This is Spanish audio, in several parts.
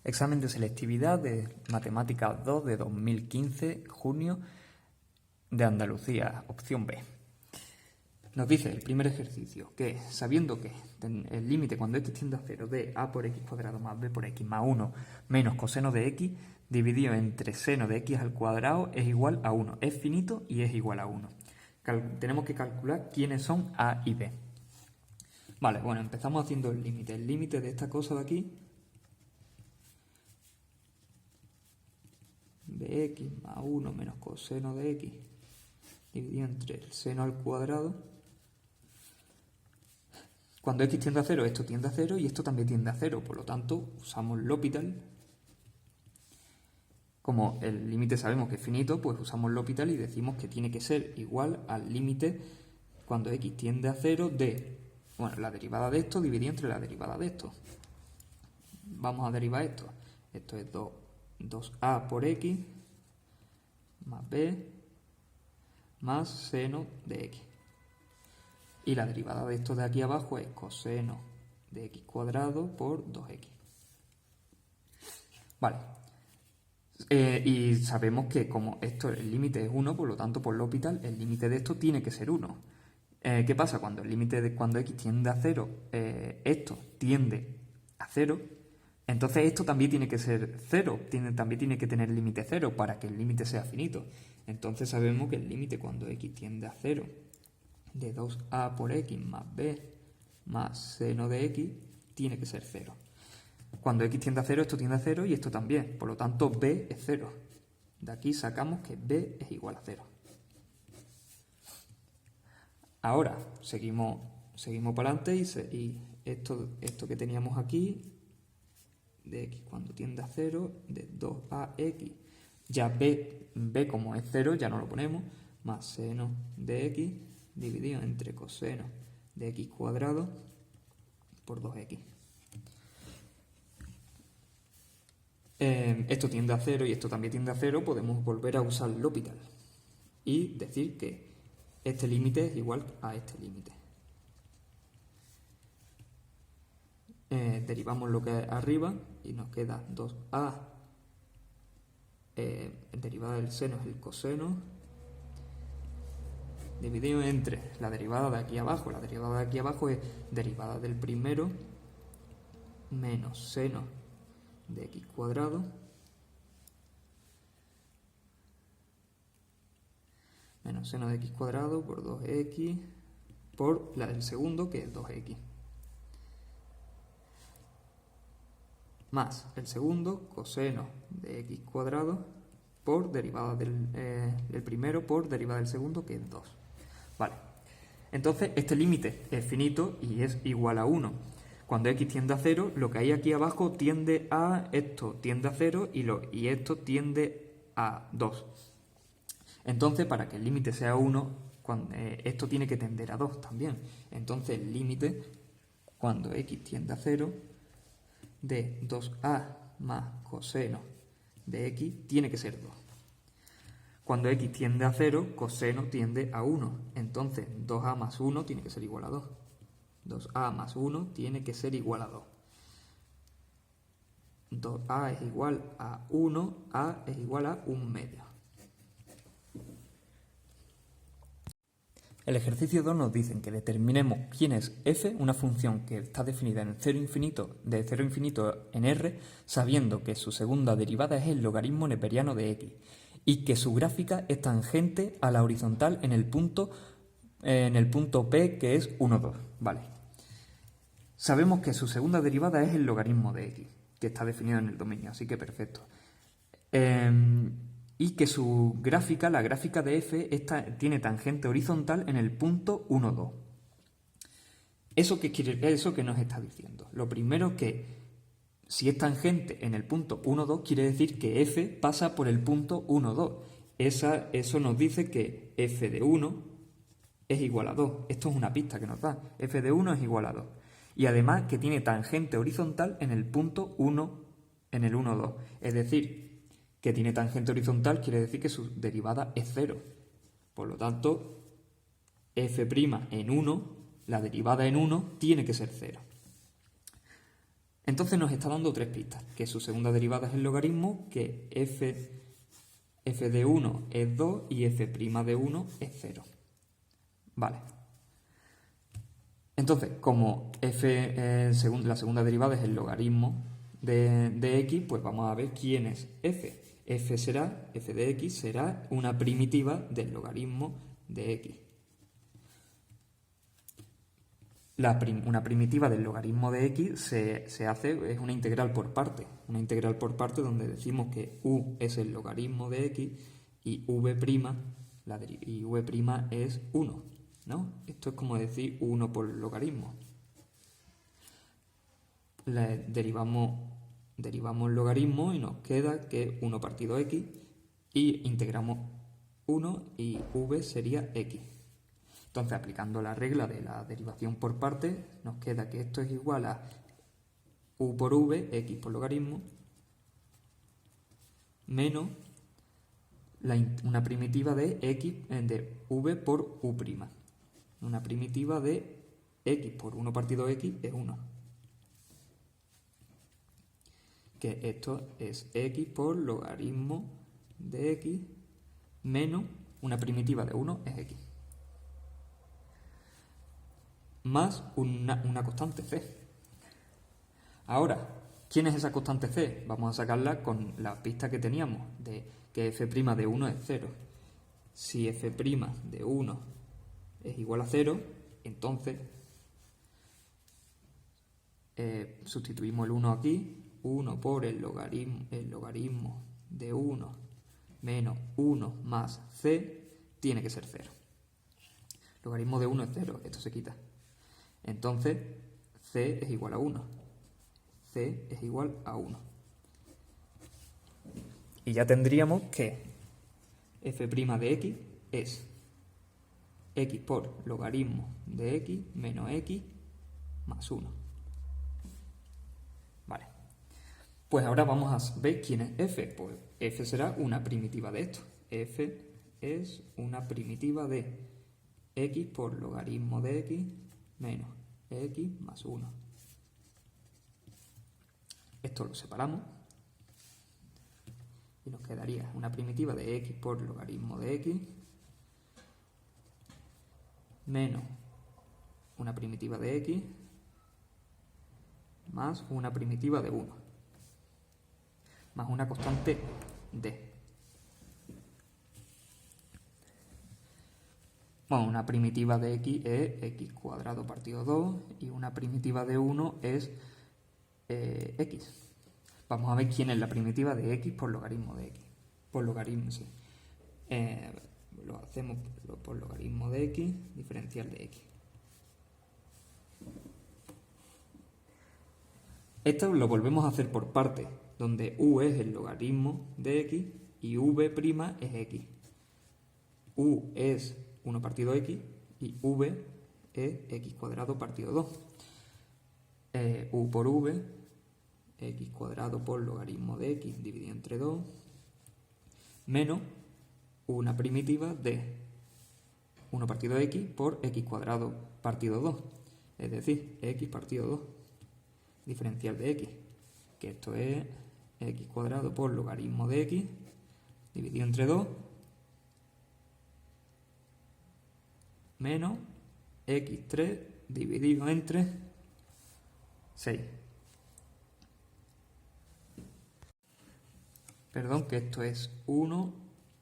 Examen de selectividad de Matemáticas 2 de 2015, junio, de Andalucía, opción B. Nos dice el primer ejercicio que, sabiendo que el límite cuando x tiende a 0 de a por x cuadrado más b por x más 1 menos coseno de x dividido entre seno de x al cuadrado es igual a 1. Es finito y es igual a 1. Tenemos que calcular quiénes son a y b. Vale, bueno, empezamos haciendo el límite. El límite de esta cosa de aquí, bx más 1 menos coseno de x dividido entre el seno al cuadrado. Cuando x tiende a 0, esto tiende a 0 y esto también tiende a 0. Por lo tanto, usamos L'Hopital. Como el límite sabemos que es finito, pues usamos L'Hopital y decimos que tiene que ser igual al límite cuando x tiende a 0 de, bueno, la derivada de esto dividida entre la derivada de esto. Vamos a derivar esto. Esto es 2a por x más b más seno de x. Y la derivada de esto de aquí abajo es coseno de x cuadrado por 2x. Vale. Y sabemos que como esto, el límite es 1, por lo tanto por L'Hopital el límite de esto tiene que ser 1. ¿Qué pasa? Cuando el límite de cuando x tiende a 0, esto tiende a 0, entonces esto también tiene que ser 0, también tiene que tener límite 0 para que el límite sea finito. Entonces sabemos que el límite cuando x tiende a 0 de 2a por x más b más seno de x tiene que ser 0. Cuando x tiende a 0, esto tiende a 0 y esto también. Por lo tanto, b es 0. De aquí sacamos que b es igual a 0. Ahora, seguimos para adelante y esto que teníamos aquí, de x cuando tiende a 0, de 2ax, ya b como es 0, ya no lo ponemos, más seno de x dividido entre coseno de x cuadrado por 2x. Esto tiende a 0 y esto también tiende a 0, podemos volver a usar L'Hopital y decir que este límite es igual a este límite. Derivamos lo que hay arriba y nos queda 2a, derivada del seno es el coseno, dividido entre la derivada de aquí abajo. La derivada de aquí abajo es derivada del primero menos seno de x cuadrado menos seno de x cuadrado por 2x por la del segundo, que es 2x, más el segundo coseno de x cuadrado por derivada del primero por derivada del segundo, que es 2. Vale, entonces este límite es finito y es igual a 1. Cuando x tiende a 0, lo que hay aquí abajo tiende a, esto tiende a 0 y esto tiende a 2. Entonces, para que el límite sea 1, esto tiene que tender a 2 también. Entonces, el límite, cuando x tiende a 0, de 2a más coseno de x, tiene que ser 2. Cuando x tiende a 0, coseno tiende a 1. Entonces, 2a más 1 tiene que ser igual a 2. 2a más 1 tiene que ser igual a 2. 2a es igual a 1, a es igual a 1 medio. El ejercicio 2 nos dice que determinemos quién es f, una función que está definida en 0 infinito, de 0 infinito en r, sabiendo que su segunda derivada es el logaritmo neperiano de x y que su gráfica es tangente a la horizontal en el punto P, que es 1, 2. Vale. Sabemos que su segunda derivada es el logaritmo de x, que está definido en el dominio, así que perfecto. Y que su gráfica, la gráfica de f, tiene tangente horizontal en el punto 1, 2. ¿Eso qué nos está diciendo? Lo primero que, si es tangente en el punto 1, 2, quiere decir que f pasa por el punto 1, 2. Eso nos dice que f de 1 es igual a 2. Esto es una pista que nos da. F de 1 es igual a 2. Y además que tiene tangente horizontal en el punto 1, en el 1, 2. Es decir, que tiene tangente horizontal quiere decir que su derivada es 0. Por lo tanto, f' en 1, la derivada en 1, tiene que ser 0. Entonces nos está dando tres pistas, que su segunda derivada es el logaritmo, que f de 1 es 2 y f' de 1 es 0. Vale. Entonces, como la segunda derivada es el logaritmo de x, pues vamos a ver quién es f. f de x será una primitiva del logaritmo de x. Una primitiva del logaritmo de x es una integral por parte. Una integral por parte donde decimos que u es el logaritmo de x y v', es 1, ¿no? Esto es como decir 1 por logaritmo. Derivamos el logaritmo y nos queda que 1 partido x y integramos 1 y v sería x. Entonces, aplicando la regla de la derivación por partes, nos queda que esto es igual a u por v, x por logaritmo, menos una primitiva de x de v por u'. Una primitiva de x por 1 partido x es 1. Que esto es x por logaritmo de x menos una primitiva de 1 es x. Más una constante c. Ahora, ¿quién es esa constante c? Vamos a sacarla con la pista que teníamos de que f' de 1 es 0. Si f' de 1 es igual a 0, entonces sustituimos el 1 aquí, 1 por el logaritmo de 1 menos 1 más c tiene que ser 0. Logaritmo de 1 es 0, esto se quita. Entonces, c es igual a 1. C es igual a 1. Y ya tendríamos que f' de x es x por logaritmo de x menos x más 1. Vale. Pues ahora vamos a ver quién es f. Pues f será una primitiva de esto. F es una primitiva de x por logaritmo de x menos x más 1. Esto lo separamos y nos quedaría una primitiva de x por logaritmo de x menos una primitiva de x más una primitiva de 1 más una constante d. Bueno, una primitiva de x es x cuadrado partido 2 y una primitiva de 1 es x. Vamos a ver quién es la primitiva de x por logaritmo de x. Por logaritmo, sí. Lo hacemos por logaritmo de x, diferencial de x. Esto lo volvemos a hacer por partes, donde u es el logaritmo de x y v' es x. U es 1 partido x y v es x cuadrado partido 2. U por v, x cuadrado por logaritmo de x dividido entre 2, menos una primitiva de 1 partido x por x cuadrado partido 2, es decir, x partido 2, diferencial de x, que esto es x cuadrado por logaritmo de x dividido entre 2, menos x3 dividido entre 6. Perdón, que esto es 1,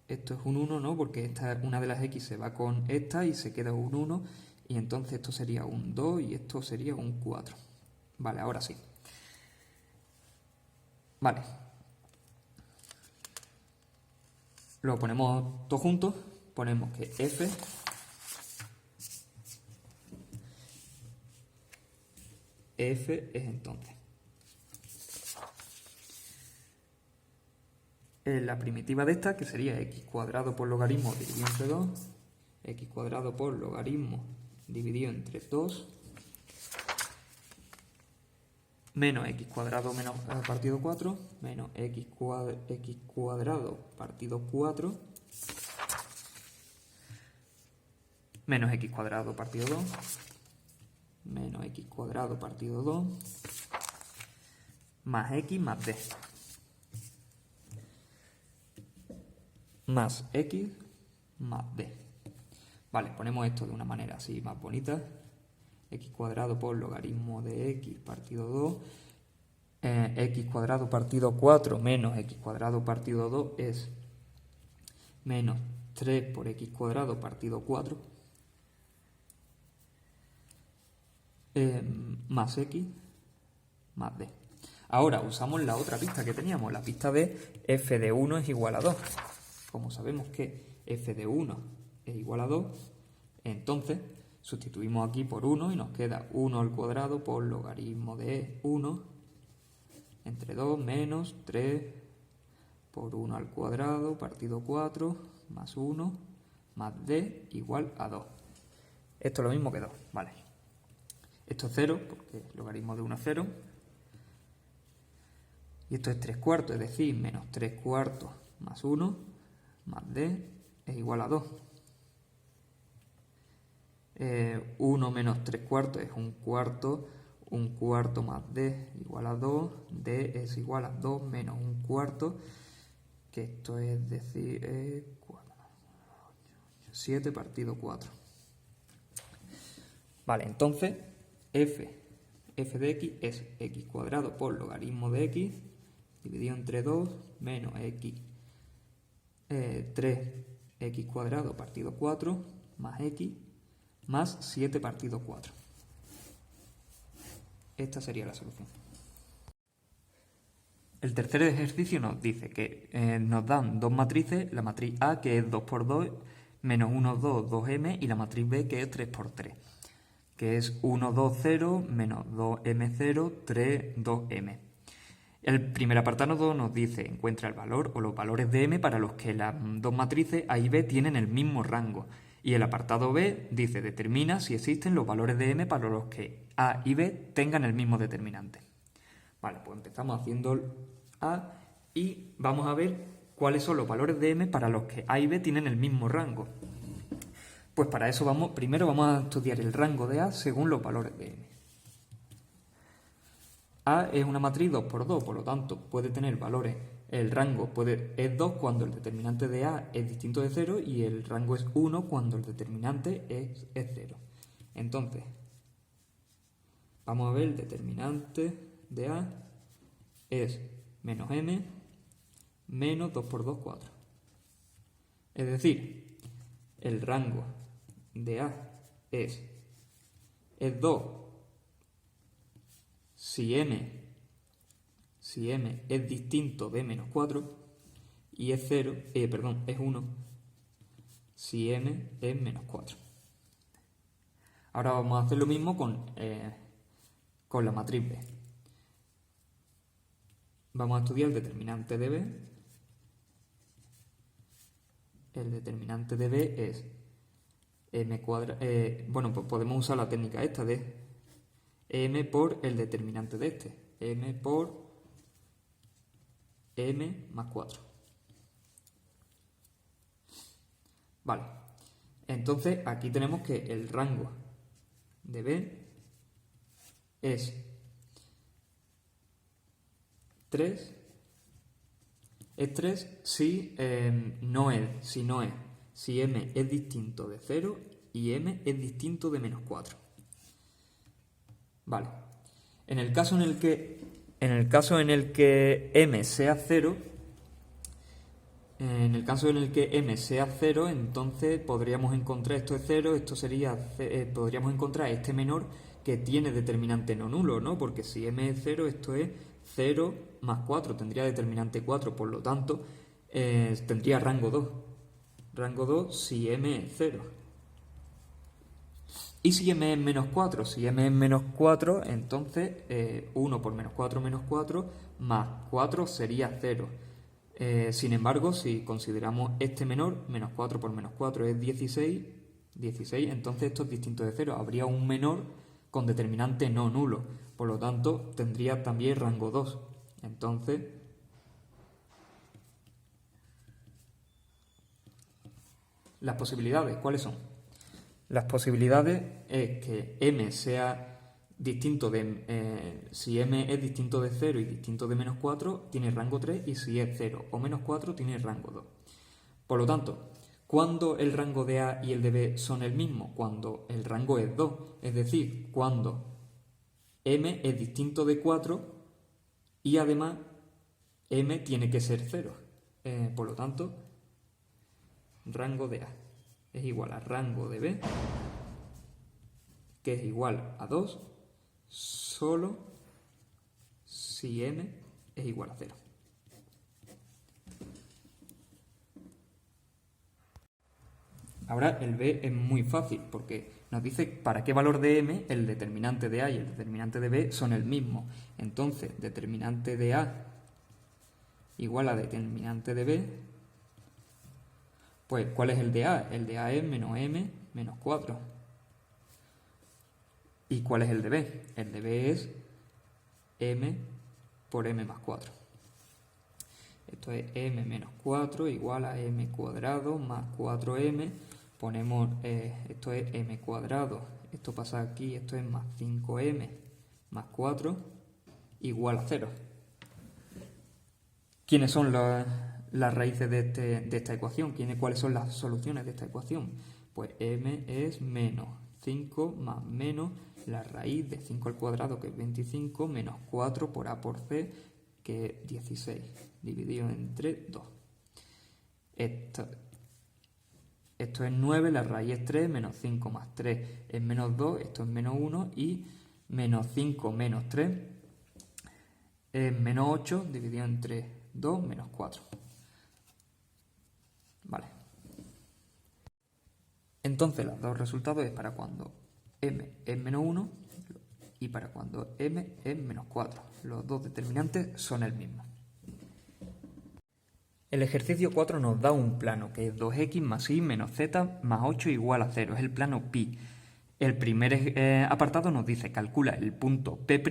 esto es un 1, ¿no? Porque una de las x se va con esta y se queda un 1, y entonces esto sería un 2 y esto sería un 4. Vale, ahora sí. Vale. Lo ponemos todo juntos, ponemos que f es entonces la primitiva de esta, que sería x cuadrado por logaritmo dividido entre 2, x cuadrado por logaritmo dividido entre 2, menos x cuadrado menos partido 4, menos x cuadrado partido 4, menos x cuadrado partido 2, menos x cuadrado partido 2, más x más d. Más x más d. Vale, ponemos esto de una manera así más bonita. X cuadrado por logaritmo de x partido 2. X cuadrado partido 4 menos x cuadrado partido 2 es menos 3 por x cuadrado partido 4 más x más d. Ahora usamos la otra pista que teníamos, la pista de f de 1 es igual a 2. Como sabemos que f de 1 es igual a 2, entonces sustituimos aquí por 1 y nos queda 1 al cuadrado por logaritmo de 1 entre 2 menos 3 por 1 al cuadrado partido 4 más 1 más d igual a 2. Esto es lo mismo que 2, vale. Esto es 0, porque el logaritmo de 1 es 0. Y esto es 3 cuartos, es decir, menos 3 cuartos más 1 más d es igual a 2. 1 menos 3 cuartos es 1 cuarto más d igual a 2, d es igual a 2 menos 1 cuarto, que esto es decir 7 partido 4. Vale, entonces f de x es x cuadrado por logaritmo de x dividido entre 2 menos x 3x cuadrado partido 4 más x más 7 partido 4. Esta sería la solución. El tercer ejercicio nos dice que nos dan dos matrices, la matriz A que es 2 por 2, menos 1, 2, 2m, y la matriz B que es 3 por 3, que es 1, 2, 0, menos 2m0, 3, 2m. El primer apartado nos dice, encuentra el valor o los valores de m para los que las dos matrices A y B tienen el mismo rango. Y el apartado B dice, determina si existen los valores de m para los que A y B tengan el mismo determinante. Vale, pues empezamos haciendo A y vamos a ver cuáles son los valores de m para los que A y B tienen el mismo rango. Pues para eso primero vamos a estudiar el rango de A según los valores de m. A es una matriz 2 por 2, por lo tanto puede tener valores, el rango es 2 cuando el determinante de A es distinto de 0 y el rango es 1 cuando el determinante es 0. Entonces, vamos a ver el determinante de A es menos m menos 2 por 2, 4. Es decir, el rango de A es 2 si m es distinto de menos 4 y es 1 si m es menos 4. Ahora vamos a hacer lo mismo con la matriz B. Vamos a estudiar el determinante de B. El determinante de B es m cuadrado. Bueno, pues podemos usar la técnica esta de m por el determinante de este. M por m más 4. Vale. Entonces aquí tenemos que el rango de B es 3. Es 3 si si m es distinto de 0 y m es distinto de menos 4. Vale. En el caso en el que m sea 0, entonces podríamos encontrar, esto es 0, podríamos encontrar este menor que tiene determinante no nulo, ¿no? Porque si m es 0, esto es 0 más 4, tendría determinante 4, por lo tanto, tendría rango 2. Rango 2 si m es 0. ¿Y si m es menos 4? Si m es menos 4, entonces 1 por menos 4 más 4 sería 0. Sin embargo, si consideramos este menor, menos 4 por menos 4 es 16, entonces esto es distinto de 0. Habría un menor con determinante no nulo. Por lo tanto, tendría también rango 2. Entonces, las posibilidades, ¿cuáles son? Las posibilidades es que m sea distinto de, si m es distinto de 0 y distinto de menos 4, tiene rango 3, y si es 0 o menos 4, tiene rango 2. Por lo tanto, ¿cuándo el rango de A y el de B son el mismo? Cuando el rango es 2, es decir, cuando m es distinto de 4 y además m tiene que ser 0. Por lo tanto, rango de A es igual a rango de B, que es igual a 2, solo si m es igual a 0. Ahora el B es muy fácil porque nos dice para qué valor de m el determinante de A y el determinante de B son el mismo. Entonces, determinante de A igual a determinante de B, pues ¿cuál es el de A? El de A es menos m menos 4. ¿Y cuál es el de B? El de B es m por m más 4. Esto es m menos 4 igual a m cuadrado más 4m. Ponemos, esto es m cuadrado, esto pasa aquí, esto es más 5m más 4 igual a 0. ¿Quiénes son las raíces de esta ecuación? ¿Cuáles son las soluciones de esta ecuación? Pues m es menos 5 más menos la raíz de 5 al cuadrado, que es 25, menos 4 por a por c, que es 16, dividido entre 2. Esto es 9, la raíz es 3, menos 5 más 3 es menos 2, esto es menos 1, y menos 5 menos 3 es menos 8, dividido entre 2, menos 4. Vale. Entonces, los dos resultados es para cuando m es menos 1 y para cuando m es menos 4. Los dos determinantes son el mismo. El ejercicio 4 nos da un plano que es 2x más y menos z más 8 igual a 0. Es el plano pi. El primer apartado nos dice calcula el punto P'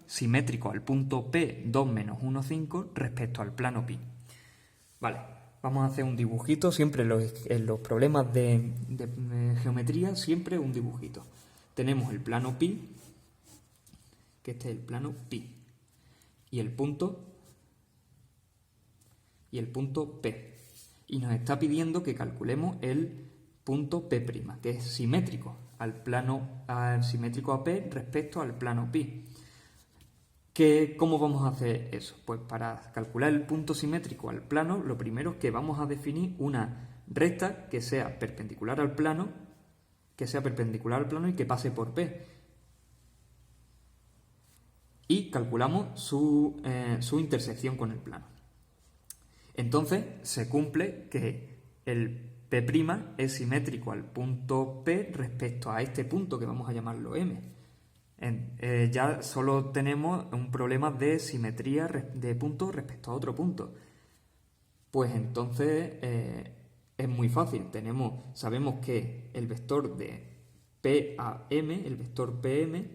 simétrico al punto P 2 menos 1, 5 respecto al plano pi. Vale, vamos a hacer un dibujito. Siempre en los problemas de geometría, siempre un dibujito. Tenemos el plano pi, que este es el plano pi, y el punto P. Y nos está pidiendo que calculemos el punto P', que es simétrico simétrico a P respecto al plano pi. ¿Cómo vamos a hacer eso? Pues para calcular el punto simétrico al plano, lo primero es que vamos a definir una recta que sea perpendicular al plano, y que pase por P. Y calculamos su intersección con el plano. Entonces se cumple que el P' es simétrico al punto P respecto a este punto que vamos a llamarlo M. Ya solo tenemos un problema de simetría de punto respecto a otro punto. Pues entonces es muy fácil. Sabemos que el vector de P a M, el vector PM,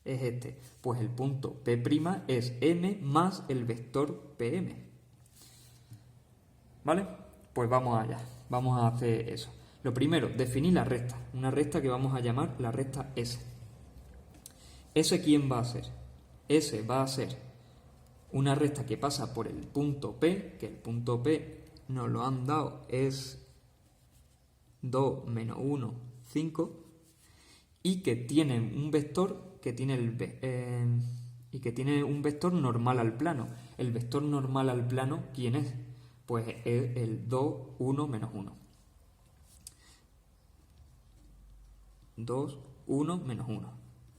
es este. Pues el punto P' es M más el vector PM. ¿Vale? Pues vamos allá. Vamos a hacer eso. Lo primero, definir la recta. Una recta que vamos a llamar la recta S. ¿S quién va a ser? S va a ser una recta que pasa por el punto P, que el punto P nos lo han dado es 2 menos 1, 5, y que tiene un vector que tiene un vector normal al plano. El vector normal al plano, ¿quién es? Pues es el 2, 1, menos 1. 2, 1, menos 1.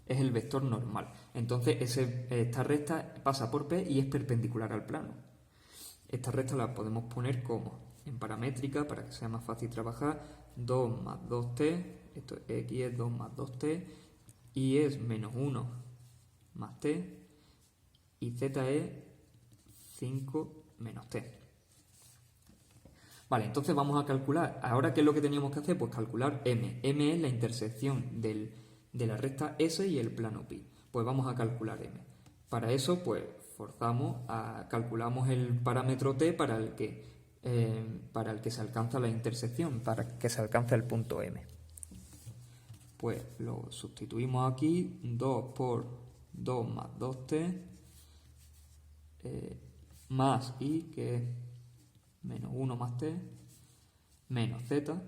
Es el vector normal. Entonces esta recta pasa por P y es perpendicular al plano. Esta recta la podemos poner como en paramétrica para que sea más fácil trabajar. 2 más 2t, esto x es 2 más 2t, y es menos 1 más t, y z es 5 menos t. Vale, entonces vamos a calcular. Ahora, ¿qué es lo que teníamos que hacer? Pues calcular m. M es la intersección de la recta S y el plano pi. Pues vamos a calcular m. Para eso, pues calculamos el parámetro t para el que se alcanza la intersección, para que se alcance el punto m. pues lo sustituimos aquí, 2 por 2 más 2t, más i, que es menos 1 más t, menos z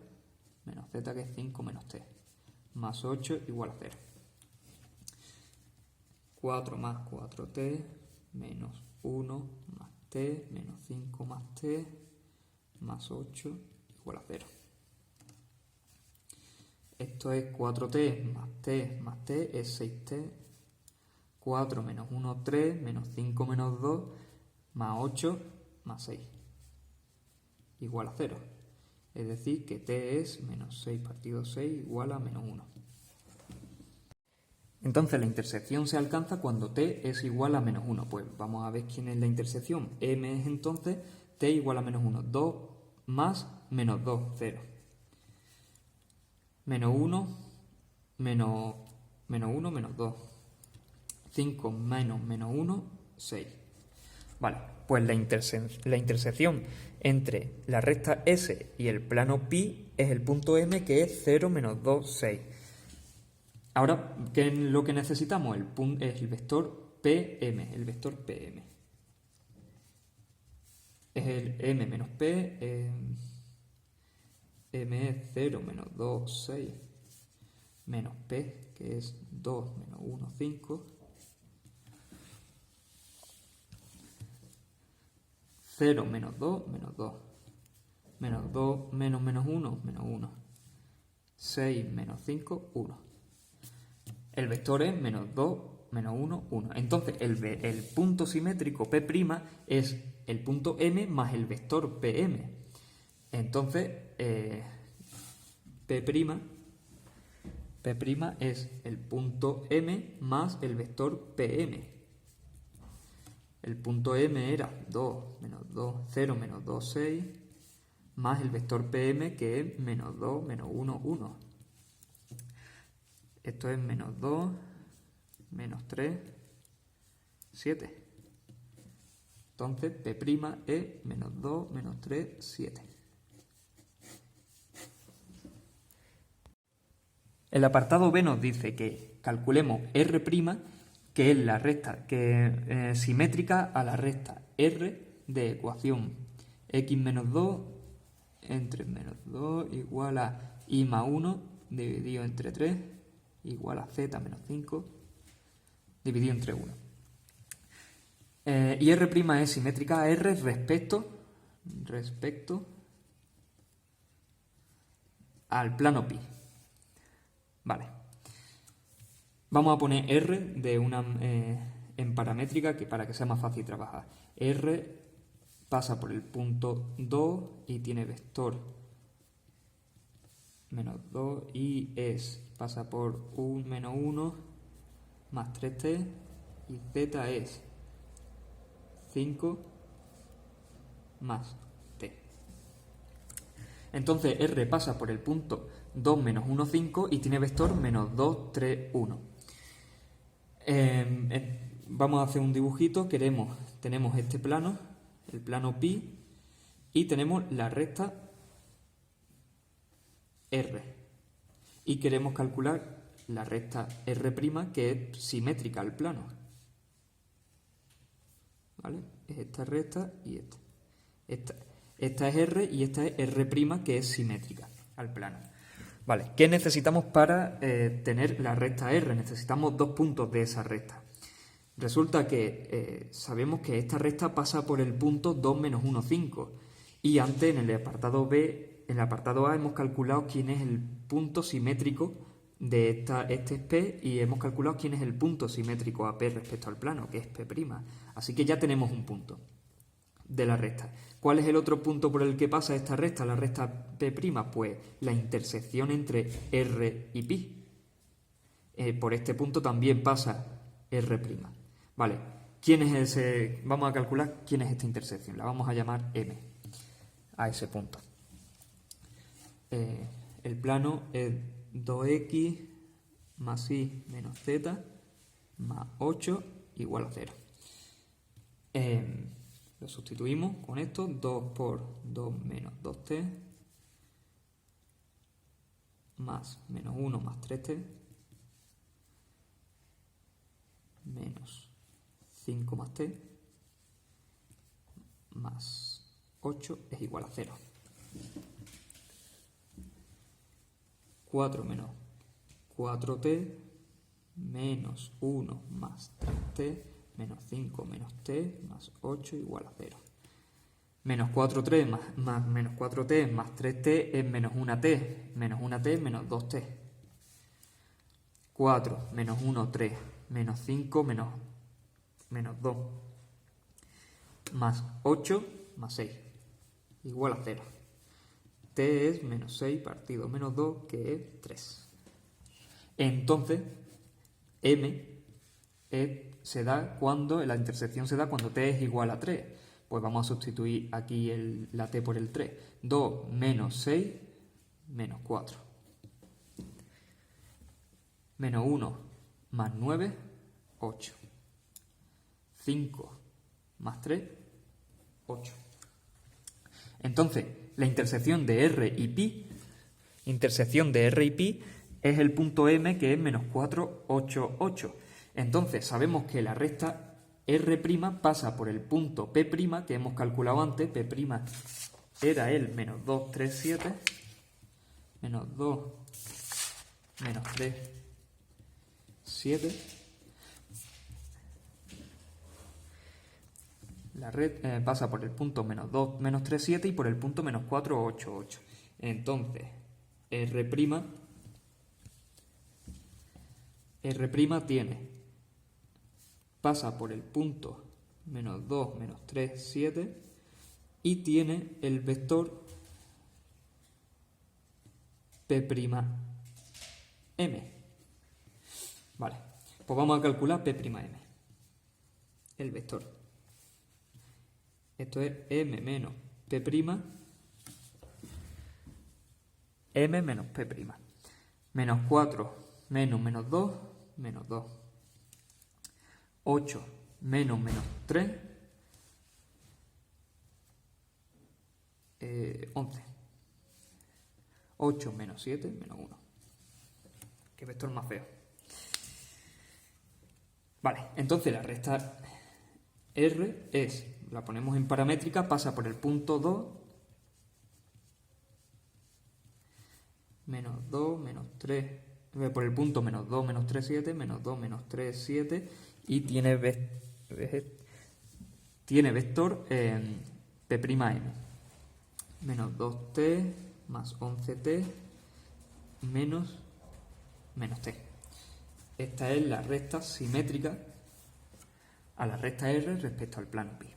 que es 5 menos t, más 8 igual a 0. 4 más 4t, menos 1 más t, menos 5 más t, más 8 igual a 0. Esto es 4t más t es 6t. 4 menos 1, 3, menos 5 menos 2, más 8 más 6. Igual a 0. Es decir, que t es menos 6 partido 6 igual a menos 1. Entonces la intersección se alcanza cuando t es igual a menos 1. Pues vamos a ver quién es la intersección. M es entonces t igual a menos 1. 2 más menos 2, 0. Menos 1, menos 1, menos 2. 5 menos menos 1, 6. Vale, pues la intersección entre la recta S y el plano pi es el punto M, que es 0, menos 2, 6. Ahora, ¿qué es lo que necesitamos? Es el vector PM, el vector PM. Es el M menos P, M es 0, menos 2, 6, menos P, que es 2, menos 1, 5. 0 menos 2, menos 2. Menos 2 menos menos 1, menos 1. 6 menos 5, 1. El vector es menos 2, menos 1, 1. Entonces, el punto simétrico P' es el punto M más el vector PM. Entonces, P' es el punto M más el vector PM. El punto M era 2, menos 2, 0, menos 2, 6, más el vector PM, que es menos 2, menos 1, 1. Esto es menos 2, menos 3, 7. Entonces, P' es menos 2, menos 3, 7. El apartado B nos dice que calculemos R', que es la recta que es simétrica a la recta R de ecuación x menos 2 entre menos 2 igual a y más 1 dividido entre 3 igual a z menos 5 dividido entre 1. Y R' es simétrica a R respecto al plano pi. Vale. Vamos a poner R de una en paramétrica para que sea más fácil trabajar. R pasa por el punto 2 y tiene vector menos 2 y pasa por menos 1 más 3t y z es 5 más t. Entonces R pasa por el punto 2 menos 1, 5 y tiene vector menos 2, 3, 1. Vamos a hacer un dibujito. Tenemos este plano, el plano pi, y tenemos la recta R. Y queremos calcular la recta R', que es simétrica al plano. ¿Vale? Es esta recta y esta. Esta es R y esta es R', que es simétrica al plano. Vale, ¿qué necesitamos para tener la recta R? Necesitamos dos puntos de esa recta. Resulta que sabemos que esta recta pasa por el punto 2 menos 1, 5. Y antes, en el apartado B, en el apartado A, hemos calculado quién es el punto simétrico de este es P, y hemos calculado quién es el punto simétrico a P respecto al plano, que es P'. Así que ya tenemos un punto de la recta. ¿Cuál es el otro punto por el que pasa esta recta, la recta P'? Pues la intersección entre R y pi. Por este punto también pasa R'. Vale, ¿quién es ese? Vamos a calcular quién es esta intersección. La vamos a llamar M, a ese punto. El plano es 2x más y menos z más 8 igual a 0. Lo sustituimos con esto, 2 por 2 menos 2t más menos 1 más 3t menos 5 más t más 8 es igual a 0. 4 menos 4t menos 1 más 3t menos 5 menos t más 8 igual a 0. Menos 4t más menos 4t más 3t es menos 1t. Menos 1t menos 2t. 4 menos 1, 3. Menos 5 menos 2. Más 8 más 6. Igual a 0. T es menos 6 partido menos 2, que es 3. Entonces, M se da cuando, la intersección se da cuando t es igual a 3. Pues vamos a sustituir aquí la t por el 3. 2 menos 6 menos 4. Menos 1 más 9, 8. 5 más 3, 8. Entonces, la intersección de R y pi, es el punto M, que es menos 4, 8, 8. Entonces, sabemos que la recta R' pasa por el punto P', que hemos calculado antes. P' era el menos 2, 3, 7. Menos 2, menos 3, 7. La red pasa por el punto menos 2, menos 3, 7 y por el punto menos 4, 8, 8. Entonces, R' pasa por el punto menos 2, menos 3, 7 y tiene el vector P'M. Vale, pues vamos a calcular P'M, el vector. Esto es M menos P', M menos P'. Menos 4 menos 2, menos 2. 8 menos 3, 11. 8 menos 7, menos 1. Qué vector más feo. Vale, entonces la recta R la ponemos en paramétrica, pasa por el punto 2, menos 2, menos 3, por el punto menos 2, menos 3, 7, menos 2, menos 3, 7, y tiene vector P'M. Menos 2t más 11t menos t. Esta es la recta simétrica a la recta R respecto al plano pi.